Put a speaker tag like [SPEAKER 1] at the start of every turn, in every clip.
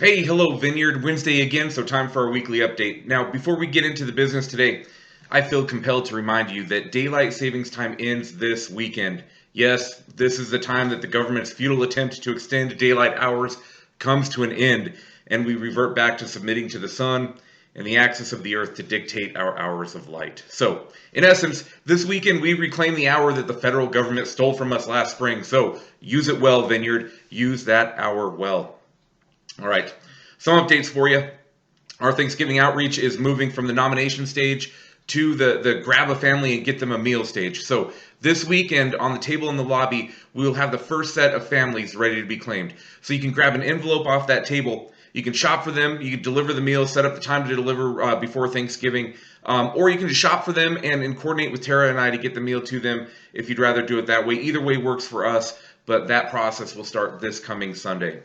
[SPEAKER 1] Hey, hello, Vineyard. Wednesday again, so time for our weekly update. Now, before we get into the business today, I feel compelled to remind you that daylight savings time ends this weekend. Yes, this is the time that the government's futile attempt to extend daylight hours comes to an end, and we revert back to submitting to the sun and the axis of the earth to dictate our hours of light. So, in essence, this weekend we reclaim the hour that the federal government stole from us last spring. So, use it well, Vineyard. Use that hour well. All right. Some updates for you. Our Thanksgiving outreach is moving from the nomination stage to the grab a family and get them a meal stage. So this weekend on the table in the lobby, we will have the first set of families ready to be claimed. So you can grab an envelope off that table. You can shop for them. You can deliver the meal, set up the time to deliver before Thanksgiving. Or you can just shop for them and coordinate with Tara and I to get the meal to them if you'd rather do it that way. Either way works for us, but that process will start this coming Sunday.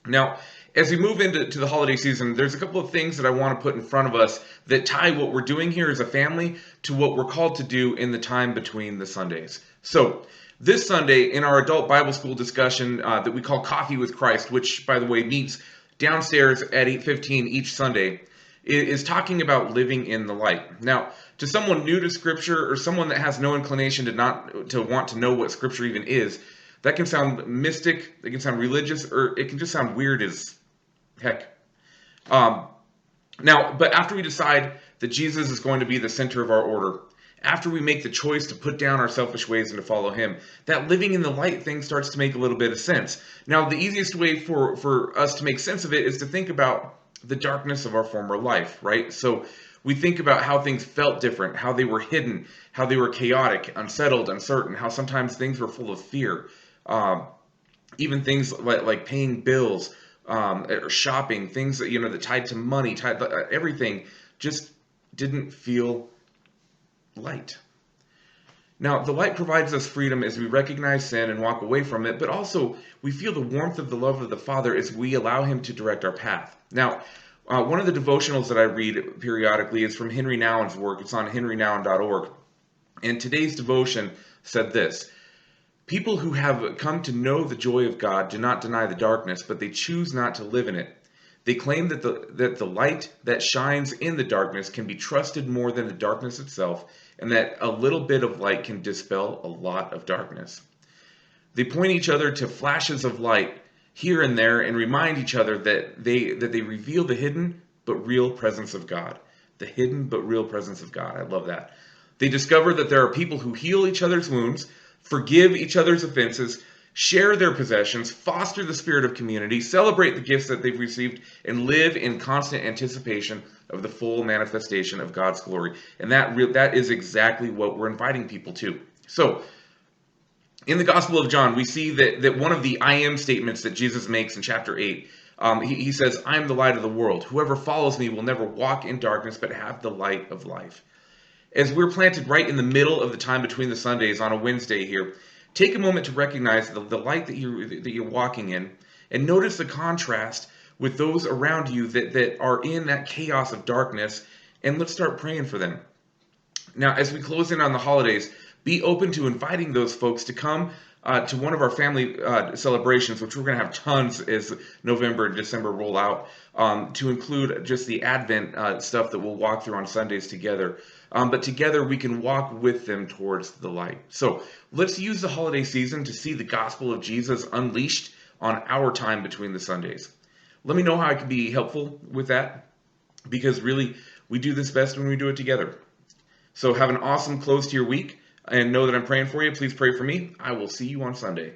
[SPEAKER 1] Now, as we move into the holiday season, there's a couple of things that I want to put in front of us that tie what we're doing here as a family to what we're called to do in the time between the Sundays. So, this Sunday, in our adult Bible school discussion that we call Coffee with Christ, which, by the way, meets downstairs at 8:15 each Sunday, is talking about living in the light. Now, to someone new to Scripture or someone that has no inclination to want to know what Scripture even is, that can sound mystic, it can sound religious, or it can just sound weird as heck. Um, but after we decide that Jesus is going to be the center of our order, after we make the choice to put down our selfish ways and to follow him, that living in the light thing starts to make a little bit of sense. Now, the easiest way for us to make sense of it is to think about the darkness of our former life, right? So we think about how things felt different, how they were hidden, how they were chaotic, unsettled, uncertain, how sometimes things were full of fear. Um, Even things like paying bills, or shopping, things that that tied to money, everything just didn't feel light. Now, the light provides us freedom as we recognize sin and walk away from it, but also we feel the warmth of the love of the Father as we allow Him to direct our path. Now, one of the devotionals that I read periodically is from Henry Nouwen's work. It's on henrynowen.org. And today's devotion said this: people who have come to know the joy of God do not deny the darkness, but they choose not to live in it. They claim that the light that shines in the darkness can be trusted more than the darkness itself, and that a little bit of light can dispel a lot of darkness. They point each other to flashes of light here and there and remind each other that they reveal the hidden but real presence of God. The hidden but real presence of God. I love that. They discover that there are people who heal each other's wounds, forgive each other's offenses, share their possessions, foster the spirit of community, celebrate the gifts that they've received, and live in constant anticipation of the full manifestation of God's glory. And that is exactly what we're inviting people to. So, in the Gospel of John, we see that one of the I am statements that Jesus makes in chapter 8, he says, I am the light of the world. Whoever follows me will never walk in darkness, but have the light of life. As we're planted right in the middle of the time between the Sundays on a Wednesday here, take a moment to recognize the light that you're walking in, and notice the contrast with those around you that are in that chaos of darkness, and let's start praying for them. Now, as we close in on the holidays, be open to inviting those folks to come to one of our family celebrations, which we're going to have tons as November and December roll out, to include just the Advent stuff that we'll walk through on Sundays together. But together we can walk with them towards the light. So let's use the holiday season to see the gospel of Jesus unleashed on our time between the Sundays. Let me know how I can be helpful with that, because really we do this best when we do it together. So have an awesome close to your week, and know that I'm praying for you. Please pray for me. I will see you on Sunday.